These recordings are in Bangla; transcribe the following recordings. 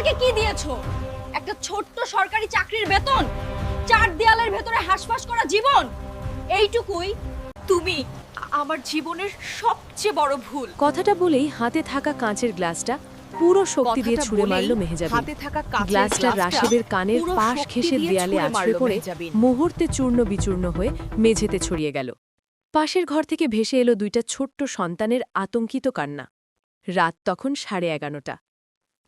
আমাকে কি দিয়েছো? একটা ছোট্ট সরকারি চাকরির বেতন, চার দেয়ালের ভেতরে হাঁসফাঁস করা জীবন, এইটুকুই? তুমি আমার জীবনের সবচেয়ে বড় ভুল। কথাটা বলেই হাতে থাকা কাঁচের গ্লাসটা পুরো শক্তি দিয়ে ছুঁড়ে মারল মেহজাবিন। হাতে থাকা কাঁচের গ্লাসটা রাশেদের কানের পুরো পাশ শক্তি ঘেঁষে দিয়ে দেয়ালে ছুঁড়ে আছড়ে মারল পড়ে মেহজাবিন। মুহূর্তে চূর্ণ বিচূর্ণ হয়ে মেঝেতে ছড়িয়ে গেল। পাশের ঘর থেকে ভেসে এলো দুইটা ছোট্ট সন্তানের আতঙ্কিত কান্না। রাত তখন 11:30।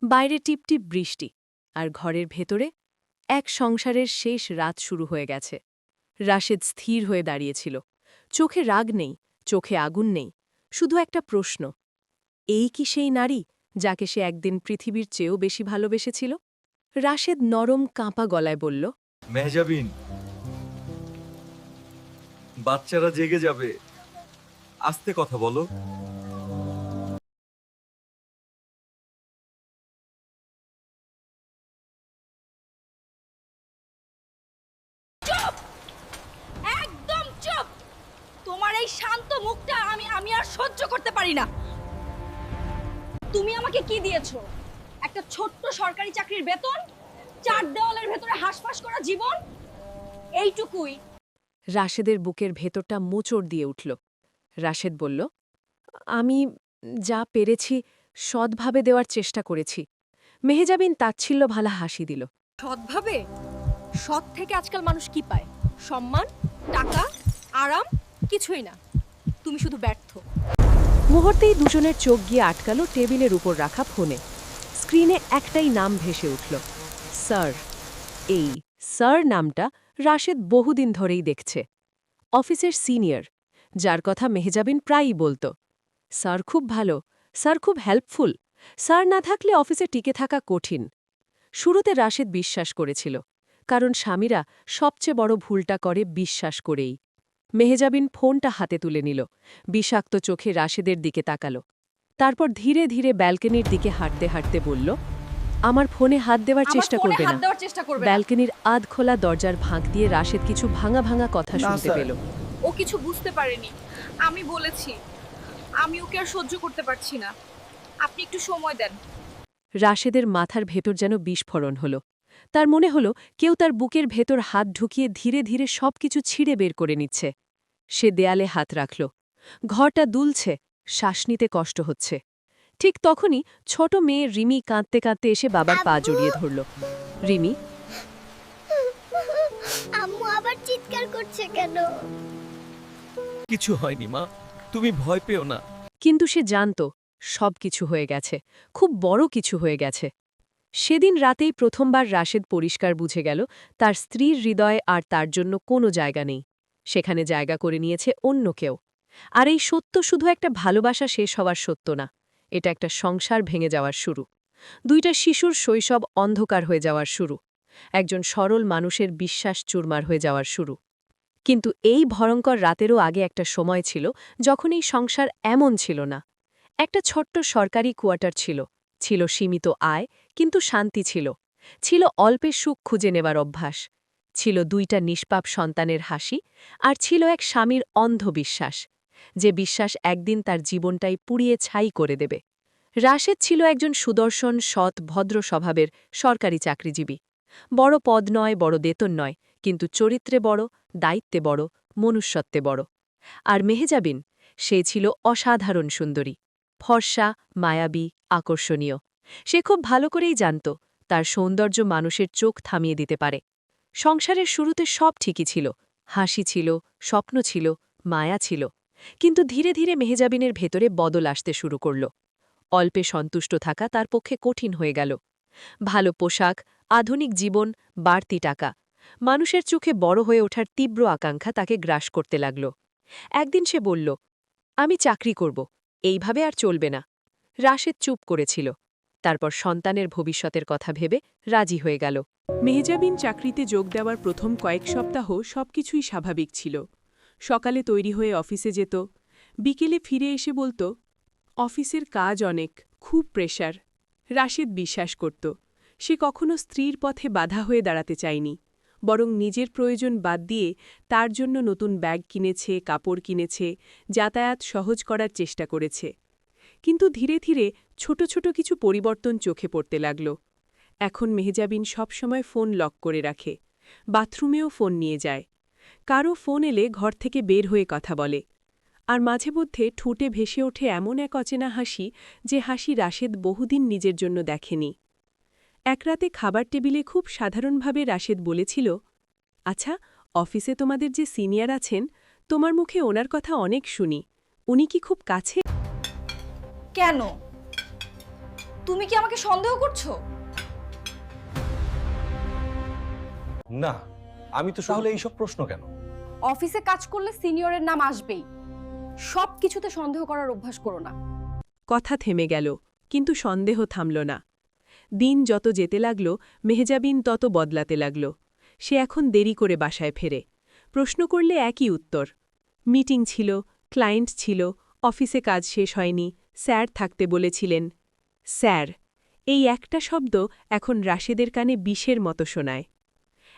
বাইরে টিপটিপ বৃষ্টি, আর ঘরের ভেতরে এক সংসারের শেষ রাত শুরু হয়ে গেছে। রাশেদ স্থির হয়ে দাঁড়িয়েছিল। চোখে রাগ নেই, চোখে আগুন নেই, শুধু একটা প্রশ্ন, এই কি সেই নারী যাকে সে একদিন পৃথিবীর চেয়েও বেশি ভালোবেসেছিল? রাশেদ নরম কাঁপা গলায় বলল, মেহজাবিন, বাচ্চারা জেগে যাবে, আস্তে কথা বলো। একদম চুপ! তোমার এই শান্ত মুখটা আমি আর সহ্য করতে পারি না। তুমি আমাকে কি দিয়েছো? একটা ছোট্ট সরকারি চাকরির বেতন, চার দেওয়ালের ভেতরে হাঁসফাঁস করা জীবন, এইটুকুই? রাশেদের বুকের ভেতরটা মোচড় দিয়ে উঠল। রাশেদ বলল, আমি যা পেরেছি সৎভাবে দেওয়ার চেষ্টা করেছি। মেহজাবিন তাচ্ছিল্য ভালা হাসি দিল। সৎভাবে? সৎ থেকে আজকাল মানুষ কি পায়? সম্মান, টাকা, আরাম? কিছুই না। তুমি শুধু ব্যর্থ। মুহূর্তেই দুজনের চোখ গিয়ে আটকালো টেবিলের উপর রাখা ফোনে। স্ক্রিনে একটাই নাম ভেসে উঠল, স্যার। এই স্যার নামটা রাশেদ বহুদিন ধরেই দেখছে। অফিসের সিনিয়র, যার কথা মেহজাবিন প্রায়ই বলত। স্যার খুব ভালো, স্যার খুব হেল্পফুল, স্যার না থাকলে অফিসে টিকে থাকা কঠিন। শুরুতে রাশেদ বিশ্বাস করেছিল, কারণ স্বামীরা সবচেয়ে বড় ভুলটা করে বিশ্বাস করেই। মেহজাবিন ফোনটা হাতে তুলে নিল, বিষাক্ত চোখে রাশেদের দিকে তাকাল। তারপর ধীরে ধীরে ব্যালকনির দিকে হাঁটতে হাঁটতে বলল, আমার ফোনে হাত দেওয়ার চেষ্টা করবে না। ব্যালকনির আধখোলা দরজার ফাঁক দিয়ে রাশেদ কিছু ভাঙা ভাঙা কথা শুনতে স্যার। পেল। ও কিছু বুঝতে পারেনি। আমি বলেছি, আমি ওকে আর সহ্য করতে পারছি না। আপনি একটু সময় দেন। রাশেদের মাথার ভেতর যেন বিস্ফোরণ হল। তার মনে হল কেউ তার বুকের ভেতর হাত ঢুকিয়ে ধীরে ধীরে সবকিছু ছিঁড়ে বের করে নিচ্ছে। সে দেয়ালে হাত রাখল। ঘরটা দুলছে, শ্বাস নিতে কষ্ট হচ্ছে। ঠিক তখনই ছোট মেয়ে রিমি কাঁদতে কাঁদতে এসে বাবার পা জড়িয়ে ধরল। রিমি, আম্মু আবার চিৎকার করছে কেন? কিছু হয়নি মা, তুমি ভয় পেও না। কিন্তু সে জানত সব কিছু হয়ে গেছে, খুব বড় কিছু হয়ে গেছে। সেদিন রাতেই প্রথমবার রাশেদ পরিষ্কার বুঝে গেল তার স্ত্রীর হৃদয়ে আর তার জন্য কোনো জায়গা নেই। সেখানে জায়গা করে নিয়েছে অন্য কেউ। আর এই সত্য শুধু একটা ভালোবাসা শেষ হওয়ার সত্য না, এটা একটা সংসার ভেঙে যাওয়ার শুরু। দুইটা শিশুর শৈশব অন্ধকার হয়ে যাওয়ার শুরু। একজন সরল মানুষের বিশ্বাস চুরমার হয়ে যাওয়ার শুরু। কিন্তু এই ভয়ঙ্কর রাতেরও আগে একটা সময় ছিল যখন এই সংসার এমন ছিল না। একটা ছোট্ট সরকারি কোয়ার্টার ছিল, ছিল সীমিত আয়, কিন্তু শান্তি ছিল। ছিল অল্পের সুখ খুঁজে নেবার অভ্যাস। ছিল দুইটা নিষ্পাপ সন্তানের হাসি, আর ছিল এক স্বামীর অন্ধ বিশ্বাস, যে বিশ্বাস একদিন তার জীবনটাই পুড়িয়ে ছাই করে দেবে। রাশেদ ছিল একজন সুদর্শন, সৎ, ভদ্র স্বভাবের সরকারি চাকরিজীবী। বড় পদ নয়, বড় বেতন নয়, কিন্তু চরিত্রে বড়, দায়িত্বে বড়, মনুষ্যত্বে বড়। আর মেহজাবিন, সে ছিল অসাধারণ সুন্দরী, ফর্সা, মায়াবী, আকর্ষণীয়। সে খুব ভালো করেই জানত তার সৌন্দর্য মানুষের চোখ থামিয়ে দিতে পারে। সংসারের শুরুতে সব ঠিকই ছিল, হাসি ছিল, স্বপ্ন ছিল, মায়া ছিল। কিন্তু ধীরে ধীরে মেহজাবিনের ভেতরে বদল আসতে শুরু করল। অল্পে সন্তুষ্ট থাকা তার পক্ষে কঠিন হয়ে গেল। ভালো পোশাক, আধুনিক জীবন, বাড়তি টাকা, মানুষের চোখে বড় হয়ে ওঠার তীব্র আকাঙ্ক্ষা তাকে গ্রাস করতে লাগল। একদিন সে বলল, আমি চাকরি করব, এইভাবে আর চলবে না। রাশেদ চুপ করেছিল। তারপর সন্তানের ভবিষ্যতের কথা ভেবে রাজি হয়ে গেল। মেহজাবিন চাকরিতে যোগ দেওয়ার প্রথম কয়েক সপ্তাহ সবকিছুই স্বাভাবিক ছিল। সকালে তৈরি হয়ে অফিসে যেত, বিকেলে ফিরে এসে বলতো, অফিসের কাজ অনেক, খুব প্রেশার। রাশেদ বিশ্বাস করত, সে কখনো স্ত্রীর পথে বাধা হয়ে দাঁড়াতে চায়নি, বরং নিজের প্রয়োজন বাদ দিয়ে তার জন্য নতুন ব্যাগ কিনেছে, কাপড় কিনেছে, যাতায়াত সহজ করার চেষ্টা করেছে। কিন্তু ধীরে ধীরে ছোট ছোট কিছু পরিবর্তন চোখে পড়তে লাগল। এখন মেহজাবিন সবসময় ফোন লক করে রাখে, বাথরুমেও ফোন নিয়ে যায়। কারও ফোন এলে ঘর থেকে বের হয়ে কথা বলে। আর মাঝে মধ্যে ঠোঁটে ভেসে ওঠে এমন এক অচেনা হাসি, যে হাসি রাশেদ বহুদিন নিজের জন্য দেখেনি। এক রাতে খাবার টেবিলে খুব সাধারণভাবে রাশেদ বলেছিল, আচ্ছা, অফিসে তোমাদের যে সিনিয়র আছেন, তোমার মুখে ওনার কথা অনেক শুনি, উনি কি খুব কাছে? কেন? তুমি কি আমাকে সন্দেহ করছো? না, আমি তো তাহলে এইসব প্রশ্ন কেন? অফিসে কাজ করলে সিনিয়রের নাম আসবেই। সব কিছুতে সন্দেহ করার অভ্যাস করো না। কথা থেমে গেল, কিন্তু সন্দেহ থামল না। দিন যত যেতে লাগল, মেহজাবিন তত বদলাতে লাগল। সে এখন দেরি করে বাসায় ফেরে। প্রশ্ন করলে একই উত্তর। মিটিং ছিল, ক্লায়েন্ট ছিল, অফিসে কাজ শেষ হয়নি, স্যার থাকতে বলেছিলেন। স্যার, এই একটা শব্দ এখন রাশেদের কানে বিষের মতো শোনায়।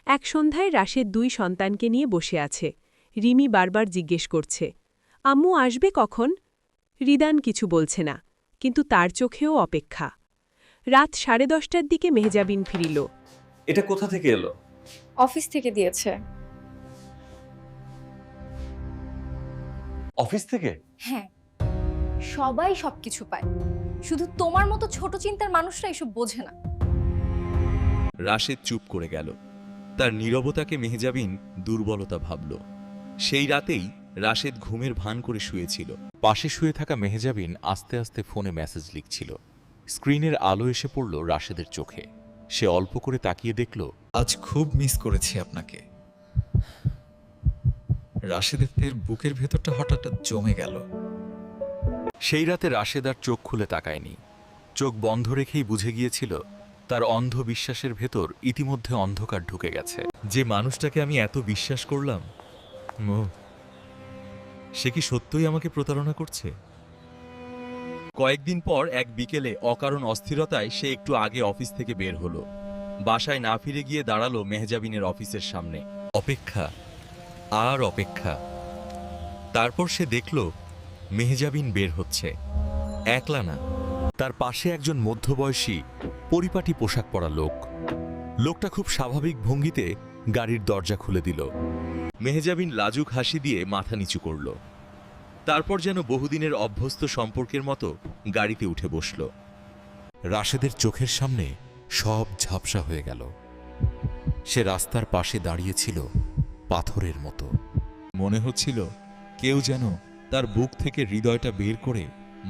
এক সন্ধ্যায় রাশেদ 2 সন্তানকে নিয়ে বসে আছে। রিমি বারবার জিজ্ঞেস করছে, আম্মু আসবে কখন? রিদান কিছু বলছে না, কিন্তু তার চোখেও অপেক্ষা। রাত 10:30টার দিকে মেহজাবিন ফিরিল। এটা কোথা থেকে এলো? অফিস থেকে দিয়েছে। অফিস থেকে? হ্যাঁ, সবাই সবকিছু পায়, শুধু তোমার মতো ছোট চিন্তার মানুষরা এসব বোঝে না। রাশেদ চুপ করে গেল। তার নীরবতাকে মেহজাবিন দুর্বলতা ভাবল। সেই রাতেই রাশেদ ঘুমের ভান করে শুয়েছিল। পাশে শুয়ে থাকা মেহজাবিন আস্তে আস্তে ফোনে মেসেজ লিখছিল। স্ক্রিনের আলো এসে পড়ল রাশেদের চোখে। সে অল্প করে তাকিয়ে দেখল, আজ খুব মিস করেছি আপনাকে। রাশেদের বুকের ভেতরটা হঠাৎ জমে গেল। সেই রাতে রাশেদ আর চোখ খুলে তাকায়নি। চোখ বন্ধ রেখেই বুঝে গিয়েছিল তার অন্ধ বিশ্বাসের ভেতর ইতিমধ্যে অন্ধকার ঢুকে গেছে। যে মানুষটাকে আমি এত বিশ্বাস করলাম, সে কি সত্যই আমাকে প্রতারণা করছে? কয়েকদিন পর এক বিকেলে অকারণ অস্থিরতায় সে একটু আগে অফিস থেকে বের হলো। বাসায় না ফিরে গিয়ে দাঁড়ালো মেহজাবিনের অফিসের সামনে। অপেক্ষা আর অপেক্ষা। তারপর সে দেখল মেহজাবিন বের হচ্ছে। একলা না, তার পাশে একজন মধ্যবয়সী পরিপাটি পোশাক পরা লোক। লোকটা খুব স্বাভাবিক ভঙ্গিতে গাড়ির দরজা খুলে দিল। মেহজাবিন লাজুক হাসি দিয়ে মাথা নিচু করল। তারপর যেন বহুদিনের অভ্যস্ত সম্পর্কের মতো গাড়িতে উঠে বসল। রাশেদের চোখের সামনে সব ঝাপসা হয়ে গেল। সে রাস্তার পাশে দাঁড়িয়েছিল পাথরের মতো। মনে হচ্ছিল কেউ যেন তার বুক থেকে হৃদয়টা বের করে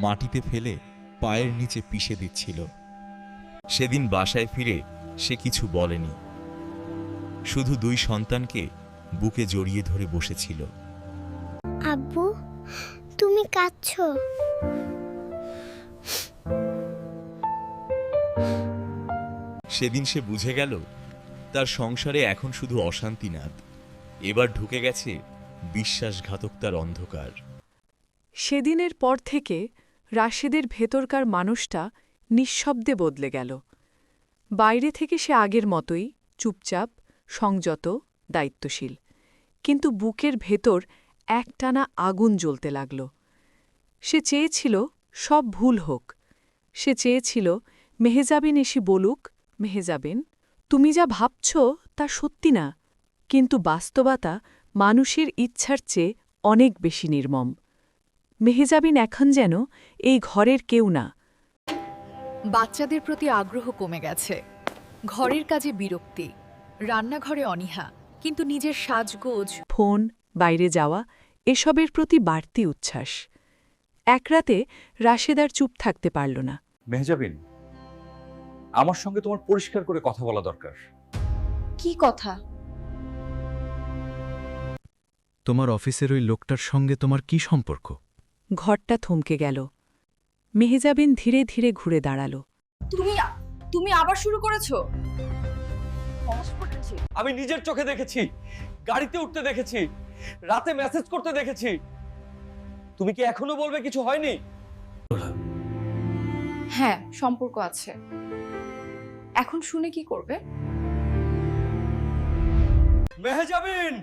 মাটিতে ফেলে পায়ের নিচে পিষে দিচ্ছিল। সেদিন বাসায় ফিরে সে কিছু বলেনি, শুধু 2 সন্তানকে বুকে জড়িয়ে ধরে বসেছিল। আব্বু, তুমি কাঁদছো? সেদিন সে বুঝে গেল তার সংসারে এখন শুধু অশান্তি না, এবার ঢুকে গেছে বিশ্বাসঘাতকতার অন্ধকার। সেদিনের পর থেকে রাশেদের ভেতরকার মানুষটা নিঃশব্দে বদলে গেল। বাইরে থেকে সে আগের মতোই চুপচাপ, সংযত, দায়িত্বশীল, কিন্তু বুকের ভেতর একটানা আগুন জ্বলতে লাগল। সে চেয়েছিল সব ভুল হোক। সে চেয়েছিল মেহজাবিন এসে বলুক, মেহজাবিন, তুমি যা ভাবছ তা সত্যি না। কিন্তু বাস্তবতা মানুষের ইচ্ছার চেয়ে অনেক বেশি নির্মম। মেহজাবিন এখন যেন এই ঘরের কেউ না। বাচ্চাদের প্রতি আগ্রহ কমে গেছে, ঘরের কাজে বিরক্তি, রান্নাঘরে অনীহা, কিন্তু নিজের সাজগোজ, ফোন, বাইরে যাওয়া, এসবের প্রতি বাড়তি উচ্ছ্বাস। এক রাতে রাশেদ আর চুপ থাকতে পারল না। মেহজাবিন, আমার সঙ্গে তোমার পরিষ্কার করে কথা বলা দরকার। কি কথা? তোমার অফিসের ওই লোকটার সঙ্গে তোমার কি সম্পর্ক? ঘরটা থমকে গেল। মেহজাবিন ধীরে ধীরে ঘুরে দাঁড়াল। তুমি আবার শুরু করেছো? আমি নিজের চোখে দেখেছি, গাড়িতে উঠতে দেখেছি, রাতে মেসেজ করতে দেখেছি। তুমি কি এখনো বলবে কিছু হয়নি? হ্যাঁ, সম্পর্ক আছে। এখন শুনে কি করবে? মেহজাবিন,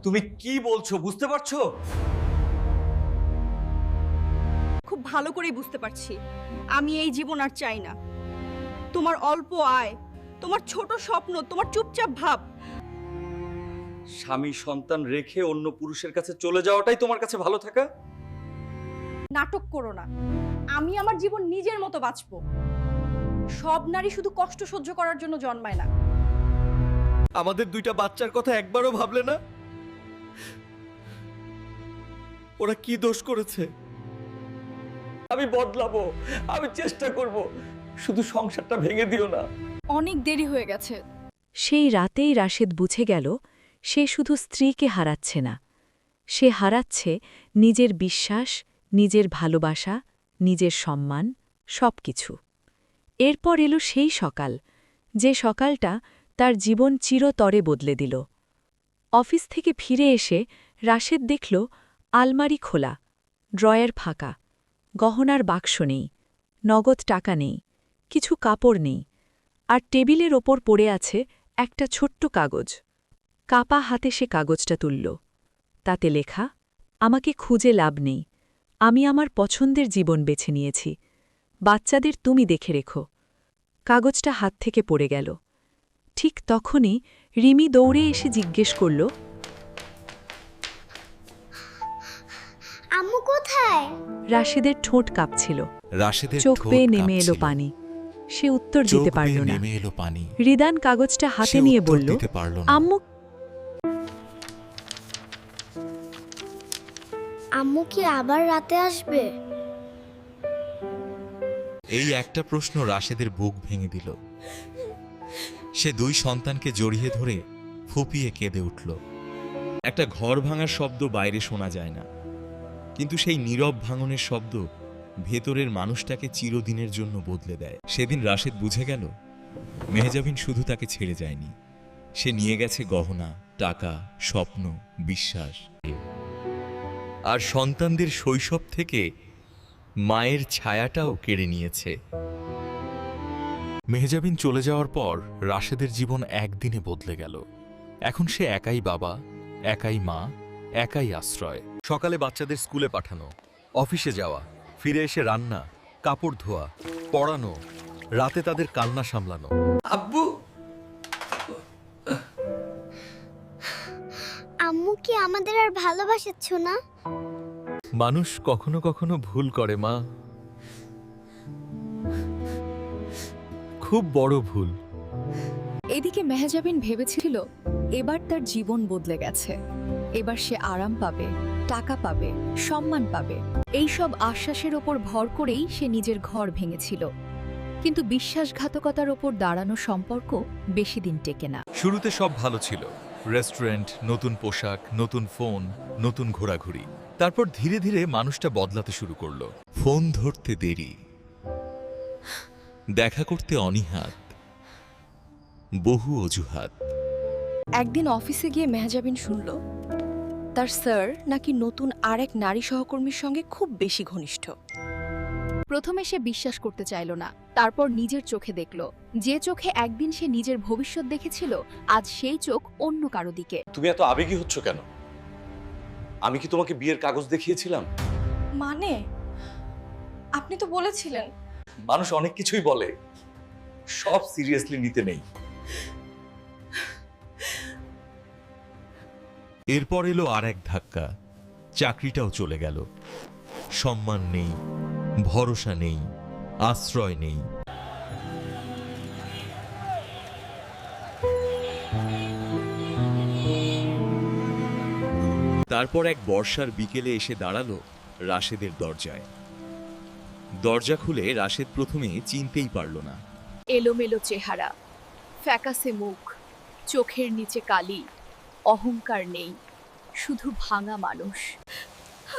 তুমি কি বলছো বুঝতে পারছো? খুব ভালো করেই বুঝতে পারছি। আমি এই জীবন আর চাই না। তোমার অল্প আয়, তোমার ছোট স্বপ্ন, তোমার চুপচাপ ভাব। স্বামী সন্তান রেখে অন্য পুরুষের কাছে চলে যাওয়াটাই তোমার কাছে ভালো থাকা? নাটক করো না। আমি আমার জীবন নিজের মতো বাঁচবো। সব নারী শুধু কষ্ট সহ্য করার জন্য জন্মায় না। আমাদের দুইটা বাচ্চার কথা একবারও ভাবলে না? ওরা কি দোষ করেছে? আমি বদলাবো, আমি চেষ্টা করব, শুধু সংসারটা ভেঙে দিও না। অনেক দেরি হয়ে গেছে। সেই রাতেই রাশেদ বুঝে গেল সে শুধু স্ত্রীকে হারাচ্ছে না, সে হারাচ্ছে নিজের বিশ্বাস, নিজের ভালোবাসা, নিজের সম্মান, সবকিছু। এরপর এলো সেই সকাল, যে সকালটা তার জীবন চিরতরে বদলে দিল। অফিস থেকে ফিরে এসে রাশেদ দেখল আলমারি খোলা, ড্রয়ার ফাঁকা, গহনার বাক্স নেই, নগদ টাকা নেই, কিছু কাপড় নেই, আর টেবিলের ওপর পড়ে আছে একটা ছোট্ট কাগজ। কাপা হাতে সে কাগজটা তুলল। তাতে লেখা, আমাকে খুঁজে লাভ নেই, আমি আমার পছন্দের জীবন বেছে নিয়েছি, বাচ্চাদের তুমি দেখে রেখো। কাগজটা হাত থেকে পড়ে গেল। ঠিক তখনই রিমি দৌড়ে এসে জিজ্ঞেস করল, আম্মু কোথায়? রাশেদের ঠোঁট কাঁপছিল, রাশেদের চোখ ঠোঁট বেয়ে নেমে এলো কাঁপছিল। পানি। সে উত্তর চোখ দিতে বেয়ে পারল না। নেমে এলো পানি। রিদান কাগজটা হাতে সে নিয়ে উত্তর বলল, দিতে পারল না। আম্মু। আম্মু কি আবার রাতে আসবে? এই একটা প্রশ্ন রাশেদের বুক ভেঙে দিল। সে দুই সন্তানকে জড়িয়ে ধরে ফুপিয়ে কেঁদে উঠল। একটা ঘর ভাঙার শব্দ বাইরে শোনা যায় না, কিন্তু সেই নীরব ভাঙনের শব্দ ভেতরের মানুষটাকে চিরদিনের জন্য বদলে দেয়। সেদিন রাশেদ বুঝে গেল মেহজাবিন শুধু তাকে ছেড়ে যায়নি, সে নিয়ে গেছে গহনা, টাকা, স্বপ্ন, বিশ্বাস, আর সন্তানদের শৈশব থেকে মায়ের ছায়াটাও কেড়ে নিয়েছে। মেহজাবিন চলে যাওয়ার পর রাশেদের জীবন একদিনে বদলে গেল। এখন সে একাই বাবা, একাই মা, একাই আশ্রয়। সকালে বাচ্চাদের স্কুলে পাঠানো, অফিসে যাওয়া, ফিরে এসে রান্না, কাপড় ধোয়া, পড়ানো, রাতে তাদের কান্না সামলানো। আব্বু, আম্মু কি আমাদের আর ভালোবাসাচ্ছ না? মানুষ কখনো কখনো ভুল করে মা, খুব বড় ভুল। এদিকে মেহজাবিন ভেবেছিল এবার তার জীবন বদলে গেছে। এবার সে আরাম পাবে, টাকা পাবে, সম্মান পাবে। এই সব আশ্বাসের ওপর ভর করেই সে নিজের ঘর ভেঙেছিল। কিন্তু বিশ্বাসঘাতকতার ওপর দাঁড়ানো সম্পর্ক বেশি দিন টেকে না। শুরুতে সব ভালো ছিল, রেস্টুরেন্ট, নতুন পোশাক, নতুন ফোন, নতুন ঘোরাঘুরি। তারপর ধীরে ধীরে মানুষটা বদলাতে শুরু করলো। ফোন ধরতে দেরি, দেখা করতে অনীহাত, বহু অজুহাত। একদিন অফিসে গিয়ে মেহজাবিন শুনল তার স্যার নাকি নতুন আরেক নারী সহকর্মীর সঙ্গে খুব বেশি ঘনিষ্ঠ। প্রথমে সে বিশ্বাস করতে চাইল না, তারপর নিজের চোখে দেখল যে চোখে একদিন সে নিজের ভবিষ্যৎ দেখেছিল, আজ সেই চোখ অন্য কারো দিকে। তুমি এত আবেগী হচ্ছ কেন? আমি কি তোমাকে বিয়ের কাগজ দেখিয়েছিলাম? মানে আপনি তো বলেছিলেন। মানুষ অনেক কিছুই বলে, সব সিরিয়াসলি নিতে নেই। এরপর এলো আর এক ধাক্কা, চাকরিটাও চলে গেল। সম্মান নেই, ভরসা নেই, আশ্রয় নেই। তারপর এক বর্ষার বিকেলে এসে দাঁড়ালো রাশেদের দরজায়। দরজা খুলে রাশেদ প্রথমে চিনতেই পারল না। এলোমেলো চেহারা, ফ্যাকাসে মুখ, চোখের নিচে কালি, অহংকার নেই, শুধু ভাঙা মানুষ।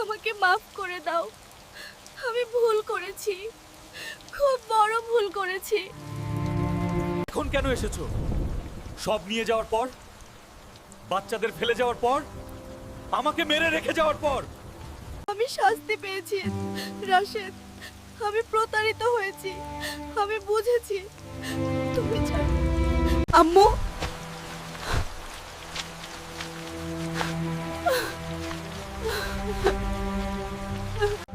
আমাকে মাফ করে দাও, আমি ভুল করেছি, খুব বড় ভুল করেছি। এখন কেন এসেছো? সব নিয়ে যাওয়ার পর, বাচ্চাদের ফেলে যাওয়ার পর, আমাকে মেরে রেখে যাওয়ার পর। আমি শাস্তি পেয়েছি রাশেদ, আমি প্রতারিত হয়েছি, আমি বুঝেছি। তুমি ছাড়ো আম্মু।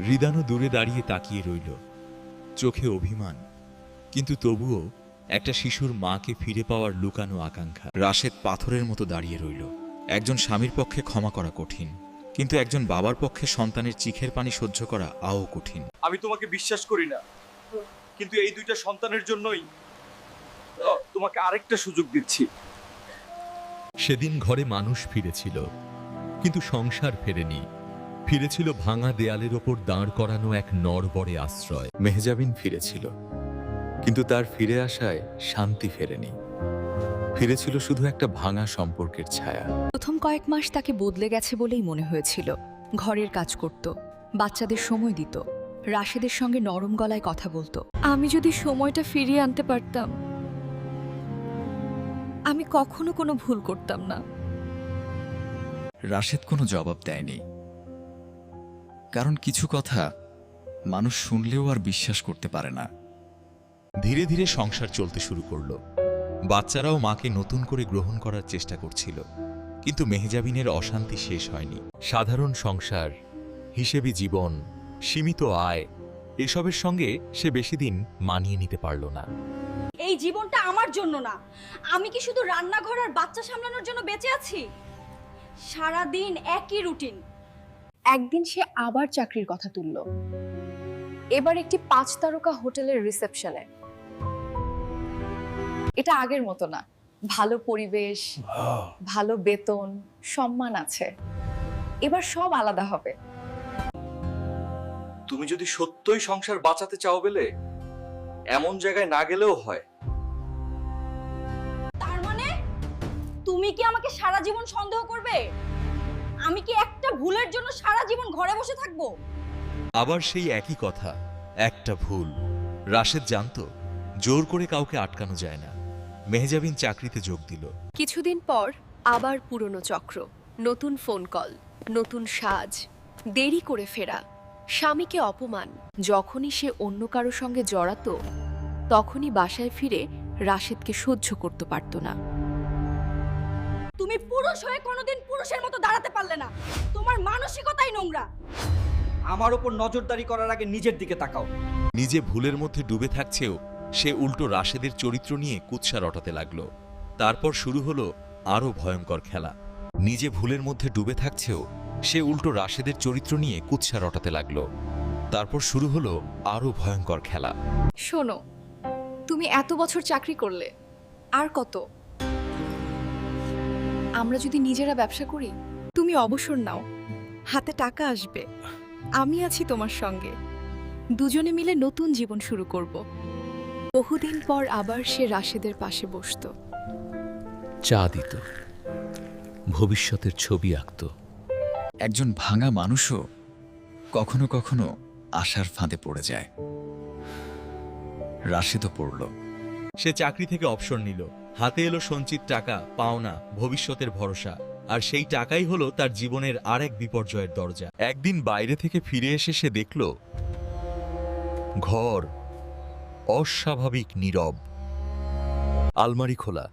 রিদানও দূরে দাঁড়িয়ে তাকিয়ে রইল, চোখে অভিমান, কিন্তু তবুও একটা শিশুর মাকে ফিরে পাওয়ার লুকানো আকাঙ্ক্ষা। রাশেদ পাথরের মতো দাঁড়িয়ে রইল। একজন স্বামীর পক্ষে ক্ষমা করা কঠিন, কিন্তু একজন বাবার পক্ষে সন্তানের চিখের পানি সহ্য করা আও কঠিন। আমি তোমাকে বিশ্বাস করি না, কিন্তু এই দুইটা সন্তানের জন্যই তোমাকে আরেকটা সুযোগ দিচ্ছি। সেদিন ঘরে মানুষ ফিরেছিল, কিন্তু সংসার ফেরেনি। ফিরেছিল ভাঙা দেয়ালের ওপর দাঁড় করানো এক নড়বড়ে আশ্রয়। মেহজাবিন ফিরেছিল, কিন্তু তার ফিরে আসায় শান্তি ফেরেনি। ফিরেছিল শুধু একটা ভাঙা সম্পর্কের ছায়া। প্রথম কয়েক মাস তাকে বদলে গেছে বলেই মনে হয়েছিল। ঘরের কাজ করত, বাচ্চাদের সময় দিত, রাশেদের সঙ্গে নরম গলায় কথা বলতো। আমি যদি সময়টা ফিরিয়ে আনতে পারতাম, আমি কখনো কোনো ভুল করতাম না। রাশেদ কোনো জবাব দেয়নি, কারণ কিছু কথা মানুষ শুনলেও আর বিশ্বাস করতে পারে না। ধীরে ধীরে সংসার চলতে শুরু করলো। বাচ্চারাও মাকে নতুন করে গ্রহণ করার চেষ্টা করছিল, কিন্তু মেহজাবিনের অশান্তি শেষ হয়নি। সাধারণ সংসার, হিসেবি জীবন, সীমিত আয়, এসবের সঙ্গে সে বেশি দিন মানিয়ে নিতে পারল না। এই জীবনটা আমার জন্য না। আমি কি শুধু রান্নাঘর আর বাচ্চা সামলানোর জন্য বেঁচে আছি? সারা দিন একই রুটিন। একদিন সে আবার চাকরির কথা তুলল, এবার একটি 5 তারকা হোটেলের রিসেপশনে। এটা আগের মতো না, ভালো পরিবেশ, ভালো বেতন, সম্মান আছে। এবার সব আলাদা হবে। তুমি যদি সত্যই সংসার বাঁচাতে চাও বলে এমন জায়গায় না গেলেও হয়। তার মানে তুমি কি আমাকে সারা জীবন সন্দেহ করবে? আমি কি একটা ভুলের জন্য সারা জীবন ঘরে বসে থাকবো? আবার সেই একই কথা, একটা ভুল। রাশেদ জানতো জোর করে কাউকে আটকানো যায় না। মেহজাবিন চাকরিতে যোগ দিল। কিছুদিন পর আবার পুরনো চক্র, নতুন ফোন কল, নতুন সাজ, দেরি করে ফেরা, স্বামীকে অপমান। যখনই সে অন্য কারো সঙ্গে জড়াতো, তখনই বাসায় ফিরে রাশেদকে সহ্য করতে পারত না। তুমি পুরুষ হয়ে কোনোদিন পুরুষের মতো দাঁড়াতে পারলে না। তোমার মানসিকতাই নোংরা। আমার উপর নজরদারি করার আগে নিজের দিকে তাকাও। নিজে ভুলের মধ্যে ডুবে থাকছেও সে উল্টো রাশেদের চরিত্র নিয়ে কুৎসা রটাতে লাগলো। তারপর শুরু হলো আরো ভয়ঙ্কর খেলা। নিজে ভুলের মধ্যে ডুবে থাকছেও সে উল্টো রাশেদের চরিত্র নিয়ে কুৎসা রটাতে লাগলো। তারপর শুরু হলো আরো ভয়ঙ্কর খেলা। শোনো, তুমি এত বছর চাকরি করলে, আর কত? আমরা যদি নিজেরা ব্যবসা করি, তুমি অবসর নাও, হাতে টাকা আসবে, আমি আছি তোমার সঙ্গে, দুজনে মিলে নতুন জীবন শুরু করব। বহুদিন পর আবার সে রাশেদের পাশে বসত। চা দিত, ভবিষ্যতের ছবি আঁকত। একজন ভাঙা মানুষও কখনো কখনো আশার ফাঁদে পড়ে যায়। রাশেদও পড়ল। সে চাকরি থেকে অবসর নিল। হাতে এলো সঞ্চিত টাকা, পাওনা, ভবিষ্যতের ভরসা। আর সেই টাকাই হলো তার জীবনের আরেক বিপর্যয়ের দরজা। একদিন বাইরে থেকে ফিরে এসে সে দেখল ঘর অস্বাভাবিক নীরব। আলমারি খোলা,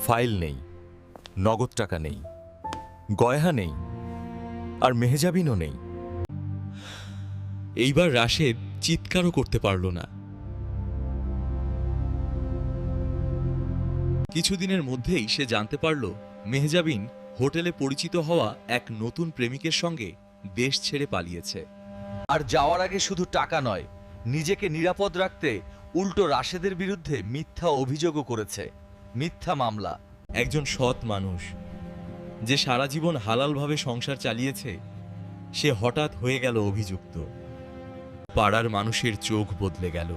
ফাইল নেই, নগদ টাকা নেই, গয়না নেই, আর মেহজাবিনও নেই। এইবার রাশেদ চিৎকারও করতে পারল না। কিছুদিনের মধ্যেই সে জানতে পারল মেহজাবিন হোটেলে পরিচিত হওয়া এক নতুন প্রেমিকের সঙ্গে দেশ ছেড়ে পালিয়েছে। আর যাওয়ার আগে শুধু টাকা নয়, নিজেকে নিরাপদ রাখতে উল্টো রাশেদের বিরুদ্ধে মিথ্যা অভিযোগও করেছে। মিথ্যা মামলা। একজন সৎ মানুষ যে সারা জীবন হালালভাবে সংসার চালিয়েছে, সে হঠাৎ হয়ে গেল অভিযুক্ত। পাড়ার মানুষের চোখ বদলে গেল,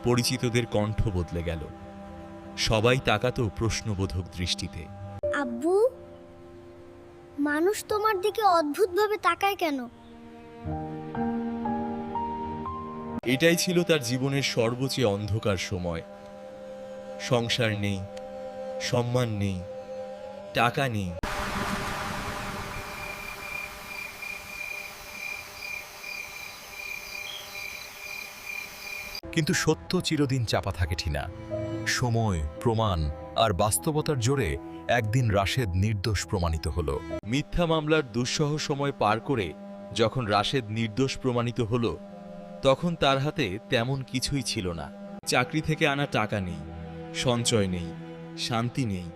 পরিচিতদের কণ্ঠ বদলে গেল। সবাই তাকাতো প্রশ্নবোধক দৃষ্টিতে। আব্বু, মানুষ তোমার দিকে অদ্ভুতভাবে তাকায় কেন? এটাই ছিল তার জীবনের সর্বোচ্চ অন্ধকার সময়। সংসার নেই, সম্মান নেই, টাকা নেই। কিন্তু সত্য চিরদিন চাপা থাকে ঠিনা। সময়, প্রমাণ আর বাস্তবতার জোরে একদিন রাশেদ নির্দোষ প্রমাণিত হলো। মিথ্যা মামলার দুঃসহ সময় পার করে যখন রাশেদ নির্দোষ প্রমাণিত হলো, তখন তার হাতে তেমন কিছুই ছিল না। চাকরি থেকে আনা টাকা নেই, সঞ্চয় নেই, শান্তি নেই,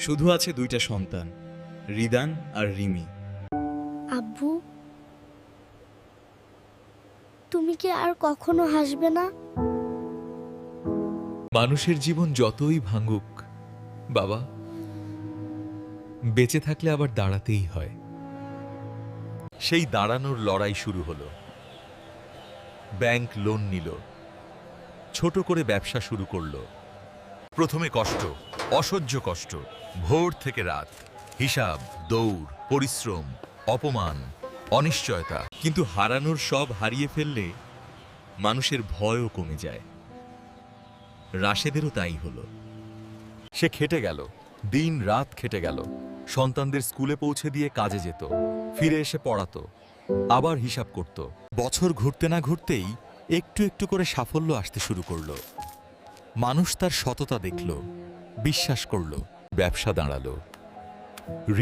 শুধু আছে দুইটা সন্তান, রিদান আর রিমি। আব্বু, তুমি কি আর কখনো হাসবে না? মানুষের জীবন যতই ভাঙুক বাবা, বেঁচে থাকলে আবার দাঁড়াতেই হয়। সেই দাঁড়ানোর লড়াই শুরু হলো। ব্যাংক লোন নিল, ছোট করে ব্যবসা শুরু করলো। প্রথমে কষ্ট, অসহ্য কষ্ট, ভোর থেকে রাত, হিসাব, দৌড়, পরিশ্রম, অপমান, অনিশ্চয়তা। কিন্তু হারানোর সব হারিয়ে ফেললে মানুষের ভয়ও কমে যায়। রাশেদেরও তাই হলো। সে খেটে গেল, দিন রাত খেটে গেল, সন্তানদের স্কুলে পৌঁছে দিয়ে কাজে যেত, ফিরে এসে পড়াতো, আবার হিসাব করত। বছর ঘুরতে না ঘুরতেই একটু একটু করে সাফল্য আসতে শুরু করলো। মানুষ তার সততা দেখল, বিশ্বাস করল, ব্যবসা দাঁড়ালো,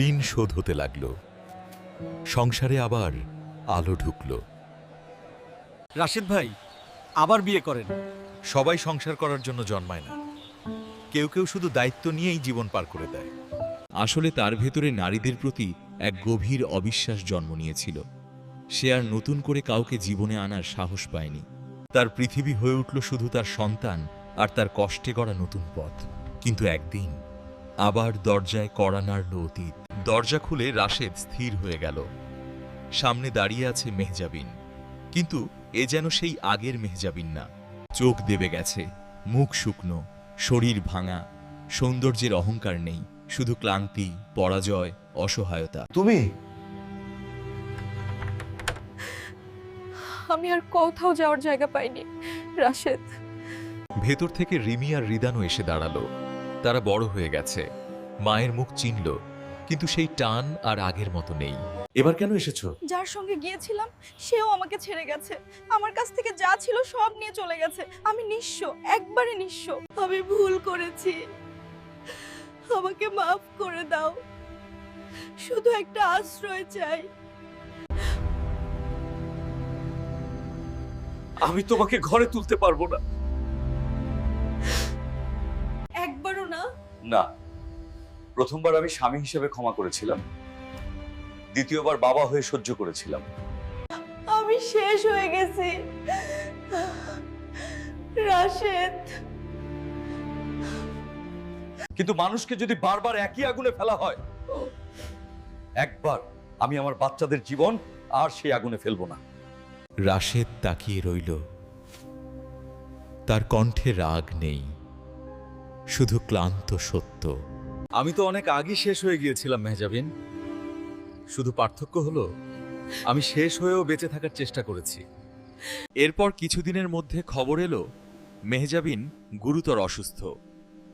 ঋণ শোধ হতে লাগলো, সংসারে আবার আলো ঢুকল। রাশেদ ভাই আবার বিয়ে করেন। সবাই সংসার করার জন্য জন্মায় না, কেউ কেউ শুধু দায়িত্ব নিয়েই জীবন পার করে দেয়। আসলে তার ভেতরে নারীদের প্রতি এক গভীর অবিশ্বাস জন্ম নিয়েছিল। সে আর নতুন করে কাউকে জীবনে আনার সাহস পায়নি। তার পৃথিবী হয়ে উঠল শুধু তার সন্তান আর তার কষ্টে গড়া নতুন পথ। কিন্তু একদিন আবার দরজায় কড়া নাড়ল অতীত। দরজা খুলে রাশেদ স্থির হয়ে গেল। সামনে দাঁড়িয়ে আছে মেহজাবিন, কিন্তু এ যেন সেই আগের মেহজাবিন না। চোখ দেবে গেছে, মুখ শুকনো, শরীর ভাঙা, সৌন্দর্যের অহংকার নেই, শুধু ক্লান্তি, পরাজয়, অসহায়তা। তুমি? আমি আর কোথাও যাওয়ার জায়গা পাইনি রাশেদ। ভেতর থেকে রিমি আর রিদানও এসে দাঁড়ালো। তারা বড় হয়ে গেছে, মায়ের মুখ চিনল, কিন্তু সেই টান আর আগের মতো নেই। এবার কেন এসেছো? যার সঙ্গে গিয়েছিলাম সেও আমাকে ছেড়ে গেছে। আমার কাছ থেকে যা ছিল সব নিয়ে চলে গেছে। আমি নিঃস্ব, একবারে নিঃস্ব। আমি ভুল করেছি, আমাকে মাফ করে দাও। শুধু একটা আশ্রয় চাই। আমি তোমাকে ঘরে তুলতে পারবো না। একবারও না? না, প্রথমবার আমি স্বামী হিসেবে ক্ষমা করেছিলাম, দ্বিতীয়বার বাবা হয়ে সহ্য করেছিলাম। আমি শেষ হয়ে গেছি রাশেদ। কিন্তু মানুষকে যদি বারবার একই আগুনে ফেলা হয়, একবার আমি আমার বাচ্চাদের জীবন আর সেই আগুনে ফেলবো না। রাশেদ তাকিয়ে রইল। তার কণ্ঠে রাগ নেই, শুধু ক্লান্ত সত্য। আমি তো অনেক আগে শেষ হয়ে গিয়েছিলাম মেহজাবিন। শুধু পার্থক্য হলো আমি শেষ হয়েও বেঁচে থাকার চেষ্টা করেছি। এরপর কিছুদিনের মধ্যে খবর এলো মেহজাবিন গুরুতর অসুস্থ।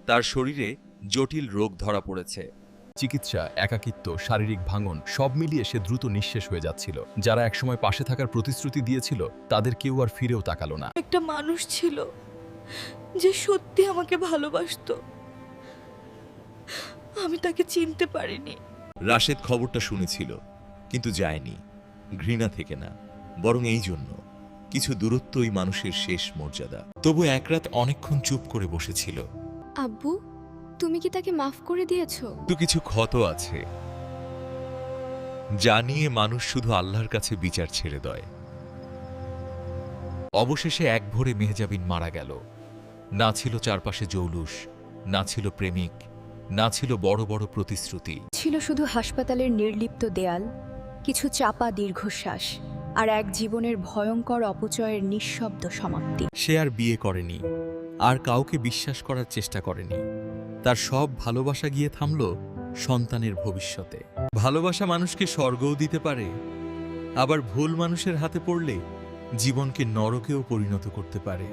তার শরীরে জটিল রোগ ধরা পড়েছে। চিকিৎসা, একাকিত্ব, শারীরিক ভাঙন সব মিলিয়ে সে দ্রুত নিঃশেষ হয়ে যাচ্ছিল। যারা একসময় পাশে থাকার প্রতিশ্রুতি দিয়েছিল তাদের কেউ আর ফিরেও তাকালো না। একটা মানুষ ছিল যে সত্যি আমাকে ভালোবাসতো, আমি তাকে চিনতে পারিনি। রাশেদ খবরটা শুনেছিল, কিন্তু যায়নি, ঘৃণা থেকে না, বরং এই জন্য কিছু দূরত্বই মানুষের শেষ মর্যাদা। তবু এক রাত অনেকক্ষণ চুপ করে বসেছিল। আব্বু, তুমি কি তাকে মাফ করে দিয়েছো? তো কিছু ক্ষত আছে, যা নিয়ে মানুষ শুধু আল্লাহর কাছে বিচার ছেড়ে দেয়। অবশেষে এক ভোরে মেহজাবিন মারা গেল। না ছিল চারপাশে জৌলুস, না ছিল প্রেমিক, না ছিল বড় বড় প্রতিশ্রুতি। ছিল শুধু হাসপাতালের নির্লিপ্ত দেয়াল, কিছু চাপা দীর্ঘশ্বাস, আর এক জীবনের ভয়ঙ্কর অপচয়ের নিঃশব্দ সমাপ্তি। সে আর বিয়ে করেনি, আর কাউকে বিশ্বাস করার চেষ্টা করেনি। তার সব ভালোবাসা গিয়ে থামল সন্তানের ভবিষ্যতে। ভালোবাসা মানুষকে স্বর্গও দিতে পারে, আবার ভুল মানুষের হাতে পড়লে জীবনকে নরকেও পরিণত করতে পারে।